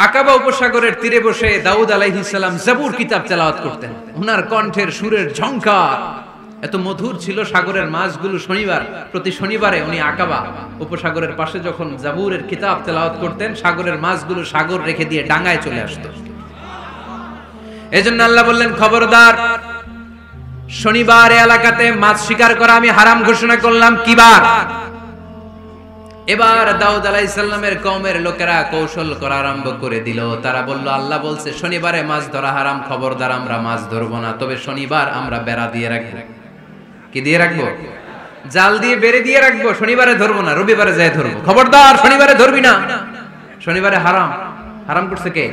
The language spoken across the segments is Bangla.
আকাবা উপসাগরের তীরে বসে দাউদ আলাইহিস সালাম জাবুর কিতাব তেলাওয়াত করতেন। ওনার কণ্ঠের সুরের ঝংকার এত মধুর ছিল, সাগরের মাছগুলো প্রতি শনিবারে উনি আকাবা উপসাগরের পাশে যখন জাবুরের কিতাব তেলাওয়াত করতেন, সাগরের মাছগুলো সাগর রেখে দিয়ে ডাঙায় চলে আসতো। এজন্য আল্লাহ বললেন, খবরদার, শনিবার এলাকাতে মাছ শিকার করা আমি হারাম ঘোষণা করলাম। কিবার? এবার দাউদ আলাইহিস সালামের কওমের লোকেরা কৌশল করা আরম্ভ করে দিল। তারা বলল, আল্লাহ বলছে শনিবারে মাছ ধরা হারাম, খবরদার আমরা মাছ ধরবো না, তবে শনিবার আমরা বেড়া দিয়ে রাখবো। কি দিয়ে রাখবো? জাল দিয়ে বেড়ে দিয়ে রাখবো। শনিবারে ধরবো না, রবিবারে যাই ধরবো। খবরদার, শনিবারে ধরবি না, শনিবারে হারাম। হারাম করছে কে?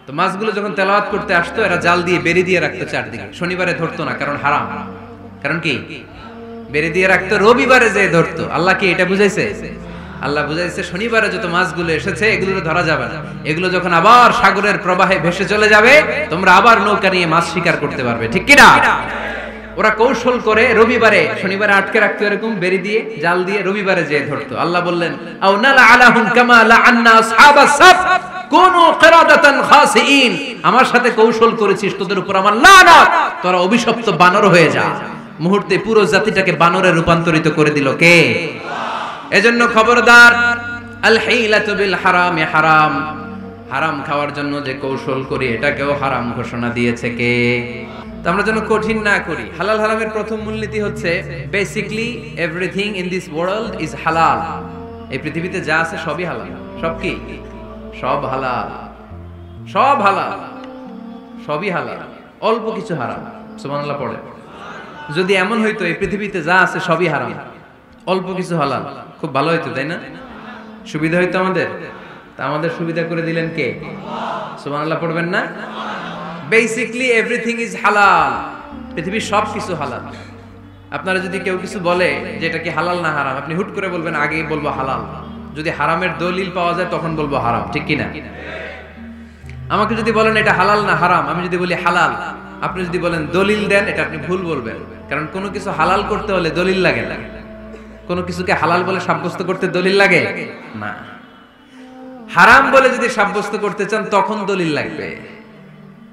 তো মাছগুলো যখন তেলাওয়াত করতে আসতো, এরা জাল দিয়ে বেড়ে দিয়ে রাখতো চারদিকে, শনিবারে ধরতো না, কারণ হারাম। কারণ কি? বেড়ে দিয়ে রাখতো, রবিবারে যে ধরতো। আল্লাহ কি এটা বুঝাইছে? আল্লাহ বুঝাইছে শনিবারে যত মাছগুলো এসেছে এগুলো ধরা যাবে না, এগুলো যখন আবার সাগরের প্রবাহে ভেসে চলে যাবে, তোমরা আবার নৌকা নিয়ে মাছ শিকার করতে পারবে। ঠিক কিনা? ওরা কৌশল করে রবিবারে, শনিবারে আটকে রাখতো এরকম বেড়ে দিয়ে, জাল দিয়ে, রবিবারে যে ধরতো। আল্লাহ বললেন, আও নালা আলাহুম কামা লাআন্না আসহাবাস সাব কুনু কিরাদাতান খাসিইন। আমার সাথে কৌশল করেছিস, তোদের উপর আমার লানত, তোরা অভিশপ্ত বানর হয়ে যা। মুহূর্তে পুরো জাতিটাকে বানরে রূপান্তরিত করে দিল কে? এজন্য খবরদার, আল হিলাতু বিল হারামি হারাম। হারাম খাওয়ার জন্য যে কৌশল করি এটাকেও হারাম ঘোষণা দিয়েছে কে? তো আমরা যেন কঠিন না করি। হালাল হারামের প্রথম মূলনীতি হচ্ছে basically everything in this world is হালাল। এই পৃথিবীতে যা আছে সবই হালাল। সব কি? সব হালাল, সব হালাল, সবই হালাল, অল্প কিছু হারাম। সুবহানাল্লাহ পড়ে। যদি এমন হইতো এই পৃথিবীতে যা আছে সবই হারাম, অল্প কিছু হালাল, খুব ভালো হইতো, তাই না? সুবিধা হইতো আমাদের। তা আমাদের সুবিধা করে দিলেন কে? সুবহানাল্লাহ পড়বেন না? বেসিক্যালি এভরিথিং ইজ হালাল। পৃথিবীর সব কিছু হালাল। আপনারা যদি কেউ কিছু বলে যে এটা কি হালাল না হারাম, আপনি হুট করে বলবেন আগেই বলবো হালাল। যদি হারামের দলিল পাওয়া যায় তখন বলবো হারাম। ঠিক কিনা? আমাকে যদি বলেন এটা হালাল না হারাম, আমি যদি বলি হালাল, আপনি যদি বলেন দলিল দেন, এটা আপনি ভুল বলবেন। কারণ কোনো কিছু হালাল করতে হলে দলিল লাগে না। কোনো কিছুকে হালাল বলে সাব্যস্ত করতে দলিল লাগে না। হারাম বলে যদি সাব্যস্ত করতে চান তখন দলিল লাগবে,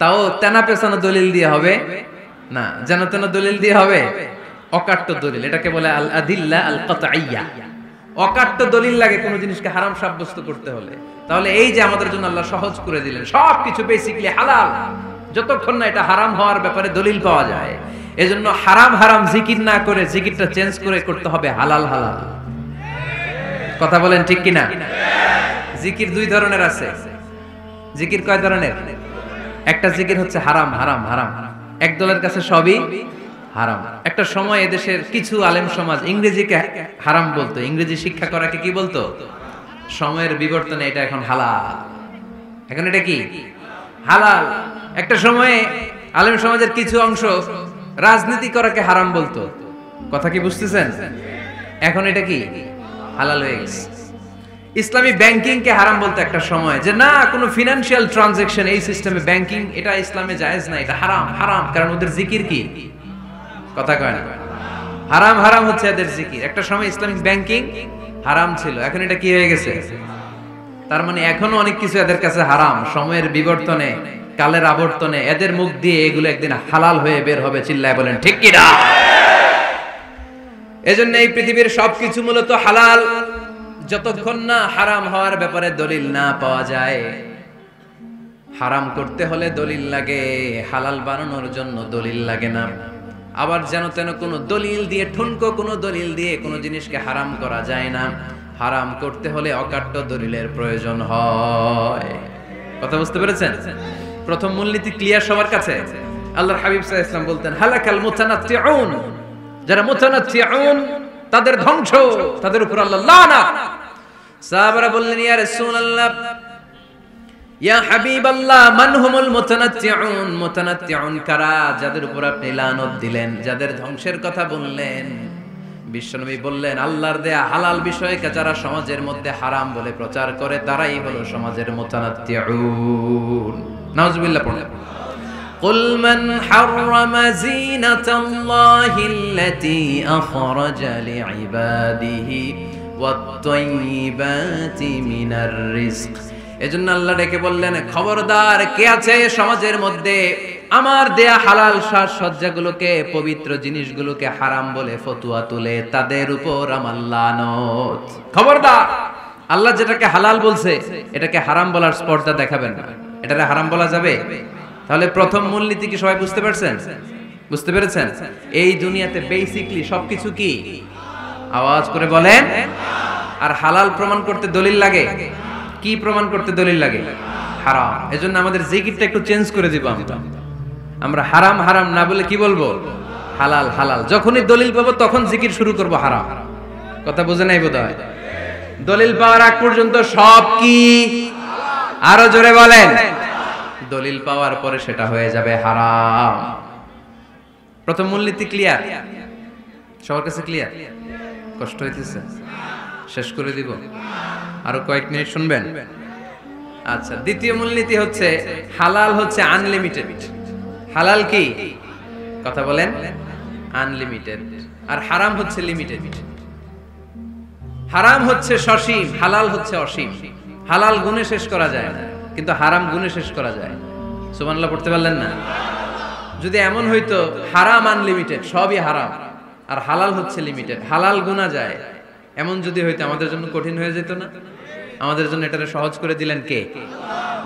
তাও তেনা পেছানো দলিল দিয়ে হবে না, যেন তেন দলিল দিয়ে হবে, অকাট্য দলিল। এটাকে বলে আল আদিল্লা আল কাতঈয়া। অকাট্য দলিল লাগে কোনো জিনিসকে হারাম সাব্যস্ত করতে হলে। তাহলে এই যে আমাদের জন্য আল্লাহ সহজ করে দিলেন, সবকিছু বেসিক্যালি হালাল, যতক্ষণ না এটা হারাম হওয়ার ব্যাপারে দলিল পাওয়া যায়। এজন্য হারাম হারাম জিকির না করে জিকিরটা চেঞ্জ করে করতে হবে হালাল হালাল। কথা বলেন ঠিক কিনা? জিকির দুই ধরনের আছে। জিকির কয় ধরনের? একটা জিকির হচ্ছে হারাম হারাম হারাম, এক দলের কাছে সবই হারাম। একটা সময় এদেশের কিছু আলেম সমাজ ইংরেজিকে হারাম বলতো, ইংরেজি শিক্ষা করাকে কি বলতো? সময়ের বিবর্তনে এটা এখন হালাল। এখন এটা কি? হালাল। একটা সময়ে আলেম সমাজের কিছু অংশ রাজনীতি করাকে হারাম বলতো। কথা কি বুঝতেছেন? এখন এটা কি? হালাল হয়ে গেছে। ইসলামী ব্যাংকিং কে হারাম বলতো একটা সময়, যে না কোনো ফিনান্সিয়াল ট্রানজাকশন এই সিস্টেমে ব্যাংকিং এটা ইসলামে জায়েজ না, এটা হারাম হারাম। কারণ ওদের জিকির কি? কথা কয় না? হারাম হারাম হচ্ছে এদের জিকির। একটা সময় ইসলামিক ব্যাংকিং হারাম ছিল, এখন এটা কি হয়ে গেছে? তার মানে এখনো অনেক কিছু এদের কাছে হারাম। সময়ের বিবর্তনে, কালের আবর্তনে এদের মুখ দিয়ে এগুলো একদিন হালাল হয়ে বের হবে। চিল্লায় বলেন ঠিক কি না? এজন্য এই পৃথিবীর সবকিছু মূলত হালাল, যতক্ষণ না হারাম হওয়ার ব্যাপারে দলিল না পাওয়া যায়। হারাম করতে হলে দলিল লাগে, হালাল বানানোর জন্য দলিল লাগে না। আবার যেন তেন কোনো দলিল দিয়ে, ঠুনকো কোনো দলিল দিয়ে কোনো জিনিসকে হারাম করা যায় না। হারাম করতে হলে অকাট্য দলিলের প্রয়োজন হয়। কথা বুঝতে পেরেছেন? প্রথম মূলনীতি ক্লিয়ার সবার কাছে? আল্লাহর হাবিব সাল্লাল্লাহু আলাইহি ওয়াসাল্লাম বলতেন, হালাকাল মুতানাত্তিউন। যারা মুতানাত্তিউন তাদের ধ্বংস, তাদের উপর আল্লাহ লানাত। সাহাবারা বললেন, ইয়া রাসূলুল্লাহ, ইয়া হাবিবাল্লাহ, মান হুমুল মুতানাত্তিউন? মুতানাত্তিউন কারা যাদের উপর আপনি লানত দিলেন, যাদের ধ্বংসের কথা বললেন? বিশ্বনবী বললেন, আল্লাহর দেয়া হালাল বিষয়কে যারা সমাজের মধ্যে হারাম বলে প্রচার করে তারাই হলো সমাজের মুতানাত্তিউন। নাউজুবিল্লাহ পড়েন। কুল মান হাররামা যিনাতাল্লাহিল্লাতী আখরাজা লিইবাদিহি ওয়াত-তাইয়্যিবাতি মিনার রিজক। এজন্য আল্লাহ ডেকে বললেন, খবরদার, কে আছে সমাজের মধ্যে আমার দেয়া হালাল সাজসজ্জাগুলোকে, পবিত্র জিনিসগুলোকে হারাম বলে ফতোয়া তুলে, তাদের উপর আমার লানত। খবরদার, আল্লাহ যেটাকে হালাল বলছে এটাকে হারাম বলার স্পর্ধা দেখাবেন না। এটাকে হারাম বলা যাবে? তাহলে প্রথম মূলনীতি কি সবাই বুঝতে পারছেন? বুঝতে পেরেছেন? এই দুনিয়াতে বেসিকলি সবকিছু কি? আওয়াজ করে বলেন। আর হালাল প্রমাণ করতে দলিল লাগে। কি প্রমাণ করতে দলিল লাগে? হারাম। এজন্য আমাদের জিকিরটা একটু চেঞ্জ করে দিব। আমরা হারাম হারাম না বলে কি বলবো? হালাল হালাল। যখনই দলিল পাবো তখন জিকির শুরু করব হারাম। কথা বুঝে নাই বোধহয়? দলিল পাওয়ার আগ পর্যন্ত সব কি? আরো জোরে বলেন। দলিল পাওয়ার পরে সেটা হয়ে যাবে হারাম। প্রথম মূলনীতি ক্লিয়ার? সবার কাছে ক্লিয়ার? কষ্ট হইতেছে? শেষ করে দিব? আরো কয়েক মিনিট শুনবেন? আচ্ছা, দ্বিতীয় মূলনীতি হচ্ছে হালাল হচ্ছে আনলিমিটেড। হালাল কি? কথা বলেন। আনলিমিটেড। আর হারাম হচ্ছে লিমিটেড। হারাম হচ্ছে সসীম, হালাল হচ্ছে অসীম। হালাল গুণে শেষ করা যায় না, কিন্তু হারাম গুণে শেষ করা যায়। সুবহানাল্লাহ পড়তে পারলেন না? যদি এমন হইতো হারাম আনলিমিটেড, সবই হারাম, আর হালাল হচ্ছে লিমিটেড, হালাল গুণা যায়, এমন যদি হইতো আমাদের জন্য কঠিন হয়ে যেত না? আমাদের জন্য এটাকে সহজ করে দিলেন কে?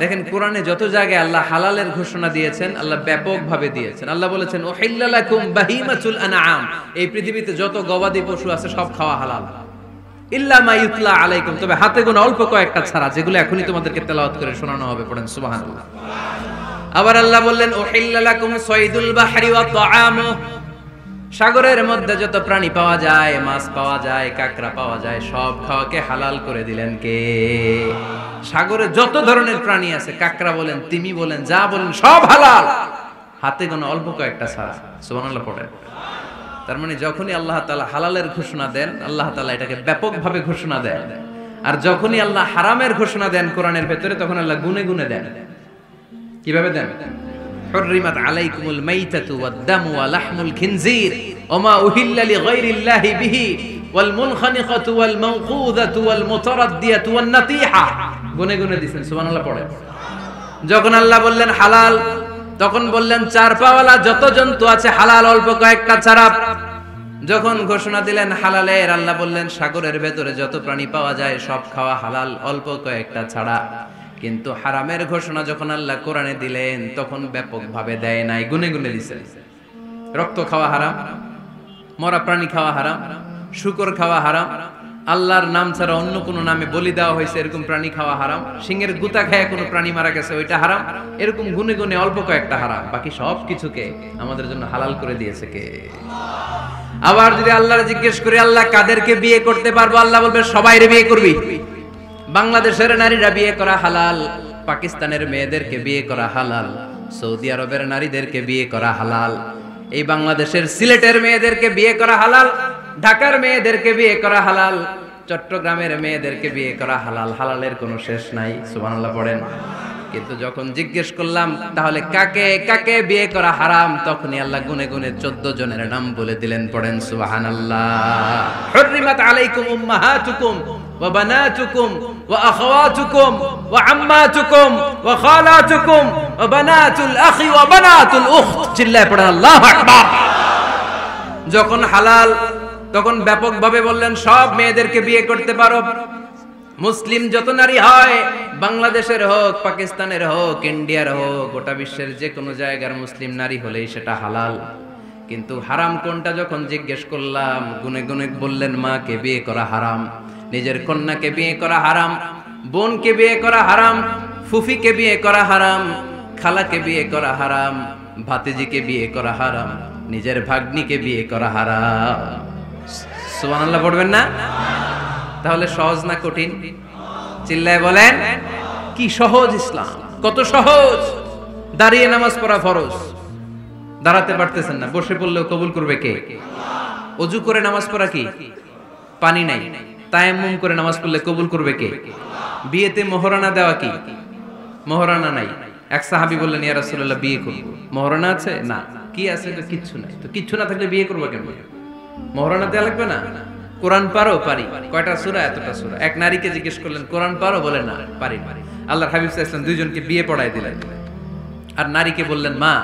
দেখেন, কোরআনে যত জায়গায় আল্লাহ হালালের ঘোষণা দিয়েছেন, আল্লাহ ব্যাপকভাবে দিয়েছেন। আল্লাহ বলেছেন, উহিল্লা লাকুম বাহিমাতুল আনআম, এই পৃথিবীতে যত গবাদি পশু আছে সব খাওয়া হালাল, ইল্লা মা ইউতলা আলাইকুম, তবে হাতে গোনা অল্প কয়েকটা ছাড়া, যেগুলো এখনই তোমাদেরকে তেলাওয়াত করে শোনানো হবে। পড়েন সুবহানাল্লাহ। আবার আল্লাহ বললেন, উহিল্লা লাকুম সাইদুল বাহরি ওয়া তাআমু, সাগরের মধ্যে যত প্রাণী পাওয়া যায়, মাছ পাওয়া যায়, কাঁকড়া পাওয়া যায়, সব খাওয়াকে হালাল করে দিলেন কে? সাগরে যত ধরনের প্রাণী আছে, কাঁকড়া বলেন, তিমি বলেন, যা বলেন, সব হালাল, হাতে গোনা অল্প কয়েকটা ছাড়া। সুবহানাল্লাহ পড়েন। তার মানে যখনই আল্লাহ তাআলা হালালের ঘোষণা দেন, আল্লাহ তাআলা এটাকে ব্যাপকভাবে ঘোষণা দেন। আর যখনই আল্লাহ হারামের ঘোষণা দেন কোরআনের ভেতরে, তখন আল্লাহ গুনে গুনে দেন। কিভাবে দেন? হুররিমাত আলাইকুমুল মাইতাতু ওয়াদ-দামু ওয়া লাহমুল খিনজির ওয়া মা উহিল্লা লিগাইরিল্লাহি বিহি ওয়াল মুনখানিকাতু ওয়াল মাওকুযাতু ওয়াল মুতারাদ্দিয়াতু ওয়ান নাতিহা, গুনে গুনে দিবেন। সুবহানাল্লাহ পড়ে। যখন আল্লাহ বললেন হালাল, তখন বললেন চার পাওয়ালা যত জন্তু আছে হালাল, অল্প কয়েকটা ছাড়া। যখন ঘোষণা দিলেন হালালের, আল্লাহ বললেন সাগরের ভেতরে যত প্রাণী পাওয়া যায় সব খাওয়া হালাল, অল্প কয়েকটা ছাড়া। কিন্তু হারামের ঘোষণা যখন আল্লাহ কোরআনে দিলেন, তখন ব্যাপকভাবে দেয় নাই, গুনে গুনে দিয়েছেন। রক্ত খাওয়া হারাম, মরা প্রাণী খাওয়া হারাম, শূকর খাওয়া হারাম, আল্লাহর নাম ছাড়া অন্য কোনো নামে বলি দেওয়া হয়েছে এরকম প্রাণী খাওয়া হারাম, সিংহের গুতা খায় কোনো প্রাণী মারা গেছে ওইটা হারাম। এরকম গুনে গুনে অল্প কয়েকটা হারাম, বাকি সব কিছুকে আমাদের জন্য হালাল করে দিয়েছে কে? আবার যদি আল্লাহর জিজ্ঞেস করি আল্লাহ কাদেরকে বিয়ে করতে পারবো, আল্লাহ বলবে সবাইরে বিয়ে করবি। বাংলাদেশের নারীরা বিয়ে করা হালাল, পাকিস্তানের মেয়েদেরকে বিয়ে করা হালাল, সৌদি আরবের নারীদেরকে বিয়ে করা হালাল, এই বাংলাদেশের সিলেটের মেয়েদেরকে বিয়ে করা হালাল, ঢাকার মেয়েদেরকে বিয়ে করা হালাল, চট্টগ্রামের মেয়েদেরকে বিয়ে করা হালাল। হালালের কোনো শেষ নাই। সুবহানাল্লাহ পড়েন। কিন্তু যখন জিজ্ঞেস করলাম তাহলে কাকে কাকে বিয়ে করা হারাম, তখনই আল্লাহ গুনে গুনে 14 জনের নাম বলে দিলেন। পড়েন সুবহানাল্লাহ। হুররিমাত আলাইকুম উম্মাহাতুকুম ওয়া বানাতুকুম ওয়া আখাওয়াতুকুম ওয়া আম্মাতুকুম ওয়া খালাতুকুম ওয়া বানাতুল আখি ওয়া বানাতুল উখত। চিল্লায়ে পড়েন আল্লাহু আকবার। যখন হালাল, তখন ব্যাপকভাবে বললেন সব মেয়েদেরকে বিয়ে করতে পারো। মুসলিম যত নারী হয়, বাংলাদেশের হোক, পাকিস্তানের হোক, ইন্ডিয়ার হোক, গোটা বিশ্বের যে কোনো জায়গার মুসলিম নারী হলেই সেটা হালাল। কিন্তু হারাম কোনটা যখন জিজ্ঞেস করলাম, গুনে গুনে বললেন মাকে বিয়ে করা হারাম, নিজের কন্যাকে বিয়ে করা হারাম, বোনকে বিয়ে করা হারাম, ফুফিকে বিয়ে করা হারাম, খালাকে বিয়ে করা হারাম, ভাতিজিকে বিয়ে করা হারাম, নিজের ভাগ্নিকে বিয়ে করা হারাম। সুবহানাল্লাহ পড়বেন না? তাহলে সহজ না কঠিন? চিল্লায় বলেন। কি সহজ ইসলাম, কত সহজ। দাঁড়িয়ে নামাজ পড়া ফরজ, দাঁড়াতে পারতেছেন না, বসে পড়লেও কবুল করবে কে? ওযু করে নামাজ পড়া কি? পানি নাই, তায়াম্মুম করে নামাজ পড়লে কবুল করবে কে? বিয়েতে মোহরানা দেওয়া কি? মোহরানা নাই। এক সাহাবী বললেন, ইয়া রাসূলুল্লাহ বিয়ে করব, মোহরানা আছে? না। কি আছে? কিচ্ছু নাই। তো কিচ্ছু না থাকলে বিয়ে করবো কেন? মোহরানা দেওয়া লাগবে না? কোরআন পারো? পারি। কয়টা সূরা? এতটা সূরা। এক নারীকে জিজ্ঞেস করলেন কোরআন পারো? বলে না, পারি না। আল্লাহর হাবিব সাল্লাল্লাহু আলাইহি ওয়াসাল্লাম দুইজনকে বিয়ে পড়ায় দিলেন। আর নারীকে বললেন, মা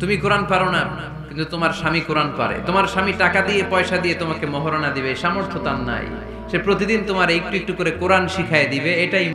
তুমি কোরআন পারো না, কিন্তু তোমার স্বামী কোরআন পারে। তোমার স্বামী টাকা দিয়ে পয়সা দিয়ে তোমাকে মহরণা দিবে, সামর্থ্য তার নাই। সে প্রতিদিন তোমার একটু একটু করে কোরআন শিখায় দিবে, এটাই